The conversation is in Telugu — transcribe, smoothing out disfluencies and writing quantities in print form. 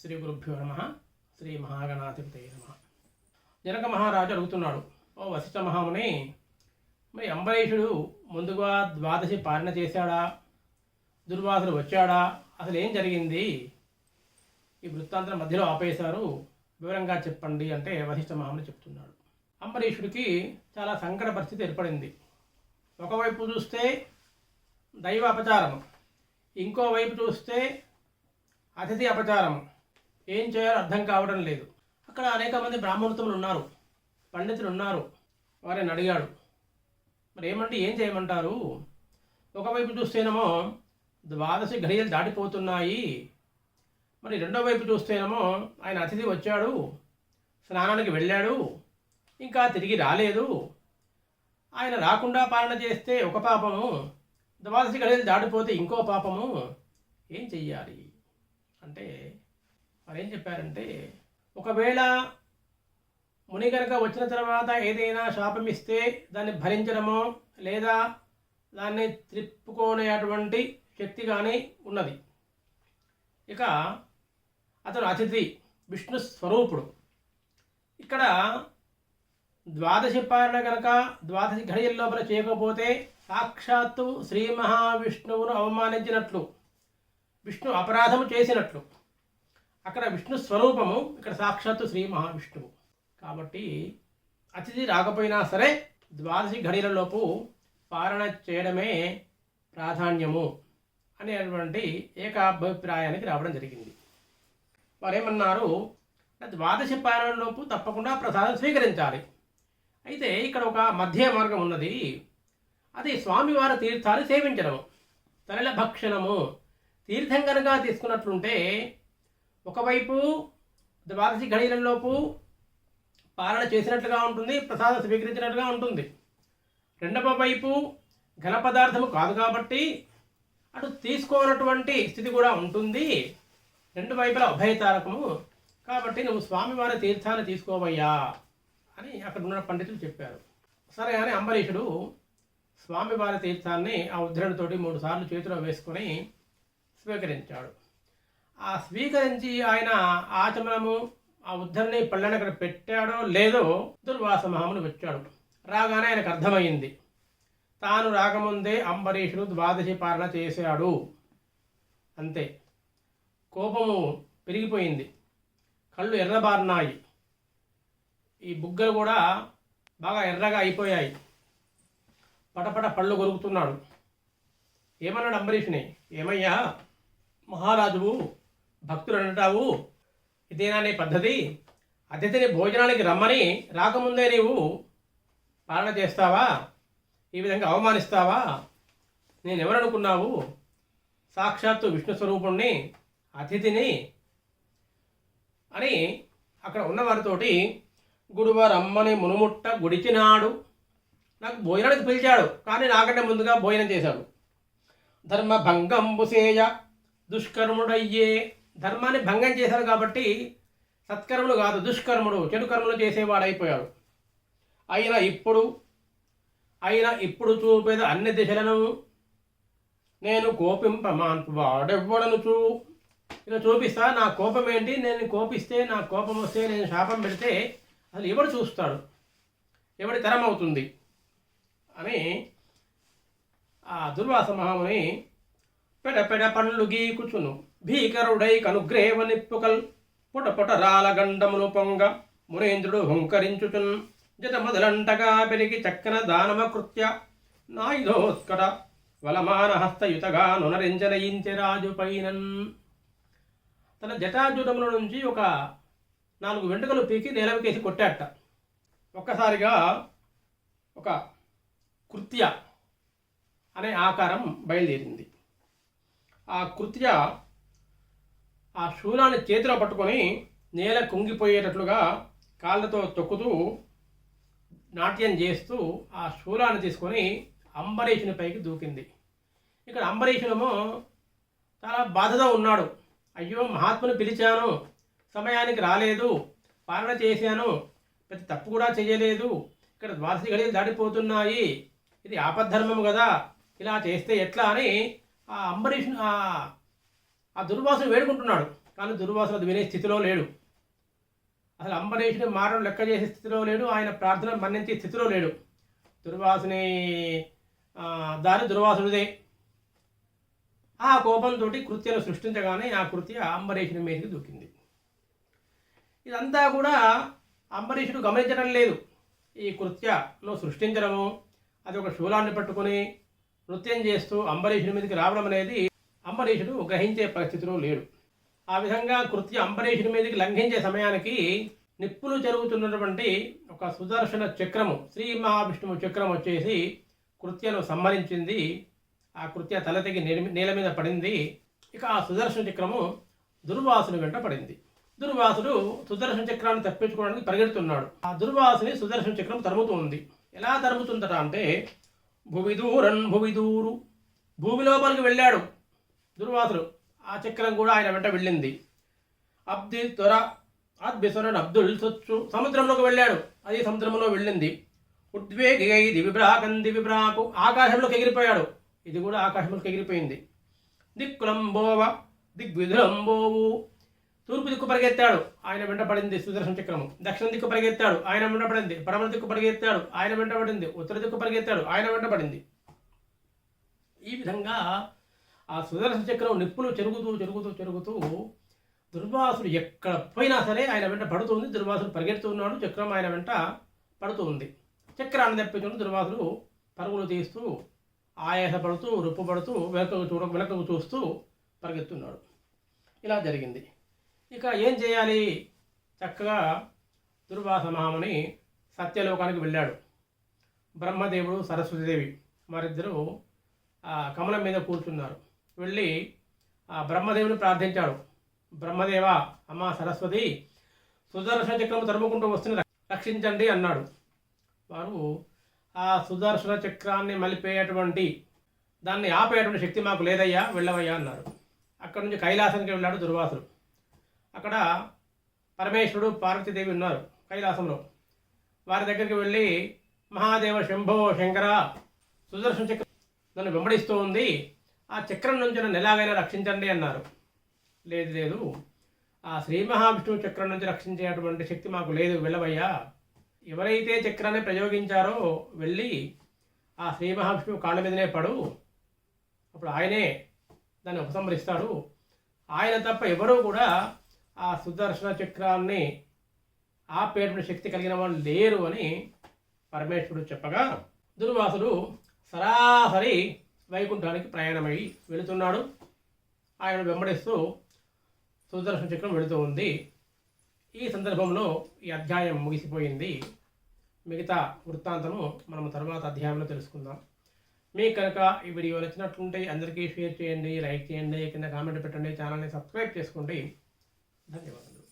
శ్రీ గురుభ్యో నమ. శ్రీ మహాగణాధిపతయే నమ. జనక మహారాజు అడుగుతున్నాడు, ఓ వశిష్ఠ మహాముని, మరి అంబరీషుడు ముందుగా ద్వాదశి పాలన చేశాడా, దుర్వాసుడు వచ్చాడా, అసలు ఏం జరిగింది? ఈ వృత్తాంతం మధ్యలో ఆపేశారు, వివరంగా చెప్పండి అంటే వశిష్ఠ మహాముని చెప్తున్నాడు. అంబరీషుడికి చాలా సంకట పరిస్థితి ఏర్పడింది. ఒకవైపు చూస్తే దైవ అపచారం, ఇంకోవైపు చూస్తే అతిథి అపచారం. ఏం చేయాలో అర్థం కావడం లేదు. అక్కడ అనేక మంది బ్రాహ్మణోత్తములు ఉన్నారు, పండితులు ఉన్నారు. వారిని అడిగాడు, మరి ఏం చేయమంటారు? ఒకవైపు చూస్తేనేమో ద్వాదశి ఘడియలు దాటిపోతున్నాయి, మరి రెండో వైపు చూస్తేనేమో ఆయన అతిథి వచ్చాడు, స్నానానికి వెళ్ళాడు, ఇంకా తిరిగి రాలేదు. ఆయన రాకుండా పాలన చేస్తే ఒక పాపము, ద్వాదశి ఘడియలు దాటిపోతే ఇంకో పాపము. ఏం చెయ్యాలి అంటే మరేం చెప్పారంటే, ఒకవేళ ముని కనుక వచ్చిన తర్వాత ఏదైనా శాపం ఇస్తే దాన్ని భరించడమో లేదా దాన్ని త్రిప్పుకునేటువంటి శక్తి కానీ ఉన్నది. ఇక అతను అతిథి, విష్ణు స్వరూపుడు. ఇక్కడ ద్వాదశి పాలన కనుక ద్వాదశి ఘడియల లోపల చేయకపోతే సాక్షాత్తు శ్రీ మహావిష్ణువును అవమానించినట్లు, విష్ణు అపరాధము చేసినట్లు. అక్కడ విష్ణు స్వరూపము, ఇక్కడ సాక్షాత్తు శ్రీ మహావిష్ణువు. కాబట్టి అతిథి రాకపోయినా సరే ద్వాదశి ఘడియలలోపు పాలన చేయడమే ప్రాధాన్యము అనేటువంటి ఏకాభిప్రాయానికి రావడం జరిగింది. వారేమన్నారు, ద్వాదశి పాలనలోపు తప్పకుండా ప్రసాదం స్వీకరించాలి. అయితే ఇక్కడ ఒక మధ్య మార్గం ఉన్నది. అది స్వామివారి తీర్థాలు సేవించడము, తరల భక్షణము. తీర్థం కనుక తీసుకున్నట్లుంటే ఒకవైపు ద్వాదశి ఘడియలలోపు పాలన చేసినట్లుగా ఉంటుంది, ప్రసాదం స్వీకరించినట్లుగా ఉంటుంది. రెండవ వైపు ఘన పదార్థము కాదు కాబట్టి అటు తీసుకోనటువంటి స్థితి కూడా ఉంటుంది. రెండు వైపుల అభయతారకము కాబట్టి నువ్వు స్వామివారి తీర్థాన్ని తీసుకోవయ్యా అని అక్కడ ఉన్న పండితులు చెప్పారు. సరే అని అంబరీషుడు స్వామివారి తీర్థాన్ని ఆ ఉద్ధరణతోటి 3 సార్లు చేతిలో వేసుకొని స్వీకరించాడు. ఆ స్వీకరించి ఆయన ఆచమనము ఆ ఉద్ధరణి పళ్ళని అక్కడ పెట్టాడో లేదో దుర్వాస మహాముని వచ్చాడు. రాగానే ఆయనకు అర్థమైంది, తాను రాకముందే అంబరీషుడు ద్వాదశి పాలన చేశాడు. అంతే, కోపము పెరిగిపోయింది, కళ్ళు ఎర్రబారినాయి, ఈ బుగ్గలు కూడా బాగా ఎర్రగా అయిపోయాయి, పటపట పళ్ళు కొరుకుతున్నాడు. ఏమన్నాడు అంబరీషుని, ఏమయ్యా మహారాజువు, భక్తులు అంటావు, ఇదేనా నీ పద్ధతి? అతిథిని భోజనానికి రమ్మని రాకముందే నీవు పాలన చేస్తావా? ఈ విధంగా అవమానిస్తావా? నేనెవరనుకున్నావు? సాక్షాత్తు విష్ణు స్వరూపుణ్ణి, అతిథిని అని అక్కడ ఉన్నవారితోటి గుడువ రమ్మని మునుముట్ట గుడిచినాడు. నాకు భోజనానికి పిలిచాడు, కానీ నాకంటే ముందుగా భోజనం చేశాడు. ధర్మ భంగంబు సేయ దుష్కర్ముడయ్యే. ధర్మాన్ని భంగం చేశాడు కాబట్టి సత్కర్ముడు కాదు, దుష్కర్ముడు, చెడు కర్మలు చేసేవాడైపోయాడు. అయినా ఇప్పుడు చూపేద అన్ని దిశలను నేను కోపింపమాన్పువాడెవ్వడను ఇలా చూపిస్తా. నా కోపం ఏంటి? నేను కోపిస్తే, నా కోపం వస్తే, నేను శాపం పెడితే అసలు ఎవడు చూస్తాడు, ఎవడి తరం అవుతుంది అని ఆ దుర్వాస మహాముని పెడ పండ్లు గీకుచును భీకరుడై కనుగ్రేవ నిప్పుకల్ పొట రాలగండమును పొంగ మునేంద్రుడు హుంకరించుచున్ జట మొదలంటగా పెరిగి చక్కన దానమకృత్య నాయుధోత్కట వలమాన హస్తయుతగా నునరించనయించె రాజు పైనన్. తన జటాజుటముల నుంచి ఒక 4 వెంట్రుకలు పీకి నేలవికేసి కొట్టాట. ఒక్కసారిగా ఒక కృత్య అనే ఆకారం బయలుదేరింది. ఆ కృత్య ఆ శూలాన్ని చేతిలో పట్టుకొని నేల కుంగిపోయేటట్లుగా కాళ్ళతో తొక్కుతూ నాట్యం చేస్తూ ఆ శూలాన్ని తీసుకొని అంబరీషుని పైకి దూకింది. ఇక్కడ అంబరీషునేమో చాలా బాధతో ఉన్నాడు. అయ్యో, మహాత్ముని పిలిచాను, సమయానికి రాలేదు, పాలన చేశాను, పెద్ద తప్పు కూడా చేయలేదు, ఇక్కడ ద్వాదశి ఘడియలు దాటిపోతున్నాయి, ఇది ఆపద్ధర్మము కదా, ఇలా చేస్తే ఎట్లా అని ఆ అంబరీష్ ఆ దుర్వాసుని వేడుకుంటున్నాడు. కానీ దుర్వాసుడు అది వినే స్థితిలో లేడు. అసలు అంబరీషుని మారడం లెక్క చేసే స్థితిలో లేడు, ఆయన ప్రార్థన మన్నించే స్థితిలో లేడు. దుర్వాసుని దారి దుర్వాసుడిదే. ఆ కోపంతో కృత్యను సృష్టించగానే ఆ కృత్య అంబరీషుని మీదకి దూకింది. ఇదంతా కూడా అంబరీషుడు గమనించడం లేదు. ఈ కృత్యను సృష్టించడము, అది ఒక శూలాన్ని పట్టుకొని నృత్యం చేస్తూ అంబరీషుడి మీదకి రావడం అనేది అంబరీషుడు గ్రహించే పరిస్థితిలో లేడు. ఆ విధంగా కృత్య అంబరీషుడి మీదకి లంఘించే సమయానికి నిప్పులు జరుగుతున్నటువంటి ఒక సుదర్శన చక్రము, శ్రీ మహావిష్ణువు చక్రం వచ్చేసి కృత్యను సంహరించింది. ఆ కృత్య తల తెగి నేల మీద పడింది. ఇక ఆ సుదర్శన చక్రము దుర్వాసుని వెంట పడింది. దుర్వాసుడు సుదర్శన చక్రాన్ని తప్పించుకోవడానికి పరిగెడుతున్నాడు. ఆ దుర్వాసుని సుదర్శన చక్రం తరుముతూ ఉంది. ఎలా తరుముతుందట అంటే భువిదూరు, భూమి లోపలికి వెళ్ళాడు దుర్వాసుడు. ఆ చక్రం కూడా ఆయన వెంట వెళ్ళింది. అద్భిస్వరన్ అబ్దుల్ సొచ్చు, సముద్రంలోకి వెళ్ళాడు, అది సముద్రంలో వెళ్ళింది. ఉద్వేగై దివిబ్రాకు, ఆకాశంలోకి ఎగిరిపోయాడు, ఇది కూడా ఆకాశంలోకి ఎగిరిపోయింది. దిక్కులంబోవ దిగ్విధులంబోవు, తూర్పు దిక్కు పరిగెత్తాడు, ఆయన వెంట పడింది సుదర్శన చక్రము. దక్షిణ దిక్కు పరిగెత్తాడు, ఆయన వెంట పడింది. పడమర దిక్కు పరిగెత్తాడు, ఆయన వెంట పడింది. ఉత్తర దిక్కు పరిగెత్తాడు, ఆయన వెంట పడింది. ఈ విధంగా ఆ సుదర్శన చక్రం నిప్పులు చెరుగుతూ దుర్వాసుడు ఎక్కడ పోయినా సరే ఆయన వెంట పడుతుంది. దుర్వాసుడు పరిగెడుతూ ఉన్నాడు, చక్రం ఆయన వెంట పడుతూ ఉంది. చక్రాన్ని తెప్పించుకుని దుర్వాసుడు పరుగులు తీస్తూ ఆయాసపడుతూ రుప్పుపడుతూ వెనకకు చూస్తూ పరిగెత్తున్నాడు. ఇలా జరిగింది. ఇక ఏం చేయాలి? చక్కగా దుర్వాస మహాముని సత్యలోకానికి వెళ్ళాడు. బ్రహ్మదేవుడు సరస్వతీదేవి వారిద్దరూ ఆ కమలం మీద కూర్చున్నారు. వెళ్ళి ఆ బ్రహ్మదేవుని ప్రార్థించాడు. బ్రహ్మదేవ, అమ్మ సరస్వతి, సుదర్శన చక్రం తరుముకుంటూ వస్తున్న రక్షించండి అన్నాడు. వారు ఆ సుదర్శన చక్రాన్ని మలిపేయటువంటి, దాన్ని ఆపేటువంటి శక్తి మాకు లేదయ్యా, వెళ్ళవయ్యా అన్నారు. అక్కడి నుంచి కైలాసానికి వెళ్ళాడు దుర్వాసుడు. అక్కడ పరమేశ్వరుడు పార్వతీదేవి ఉన్నారు కైలాసంలో. వారి దగ్గరికి వెళ్ళి, మహాదేవ శంభో శంకర, సుదర్శన చక్రం నన్ను వెంబడిస్తూ ఉంది, ఆ చక్రం నుంచి నన్ను ఎలాగైనా రక్షించండి అన్నారు. లేదు, ఆ శ్రీ మహావిష్ణువు చక్రం నుంచి రక్షించేటువంటి శక్తి మాకు లేదు, వెళ్ళవయ్యా. ఎవరైతే చక్రాన్ని ప్రయోగించారో వెళ్ళి ఆ శ్రీ మహావిష్ణువు కాళ్ళ మీదనే పడు, అప్పుడు ఆయనే దాన్ని ఉపసంహరిస్తాడు. ఆయన తప్ప ఎవరూ కూడా ఆ సుదర్శన చక్రాన్ని ఆపేటువంటి శక్తి కలిగిన వాళ్ళు లేరు అని పరమేశ్వరుడు చెప్పగా, దుర్వాసుడు సరాసరి వైకుంఠానికి ప్రయాణమై వెళుతున్నాడు. ఆయన వెంబడిస్తూ సుదర్శన చక్రం వెళుతూ ఉంది. ఈ సందర్భంలో ఈ అధ్యాయం ముగిసిపోయింది. మిగతా వృత్తాంతము మనం తర్వాత అధ్యాయంలో తెలుసుకుందాం. మీకు కనుక ఈ వీడియో నచ్చినట్లుంటే అందరికీ షేర్ చేయండి, లైక్ చేయండి, కింద కామెంట్ పెట్టండి, ఛానల్ని సబ్స్క్రైబ్ చేసుకోండి. ధన్యవాదాలు.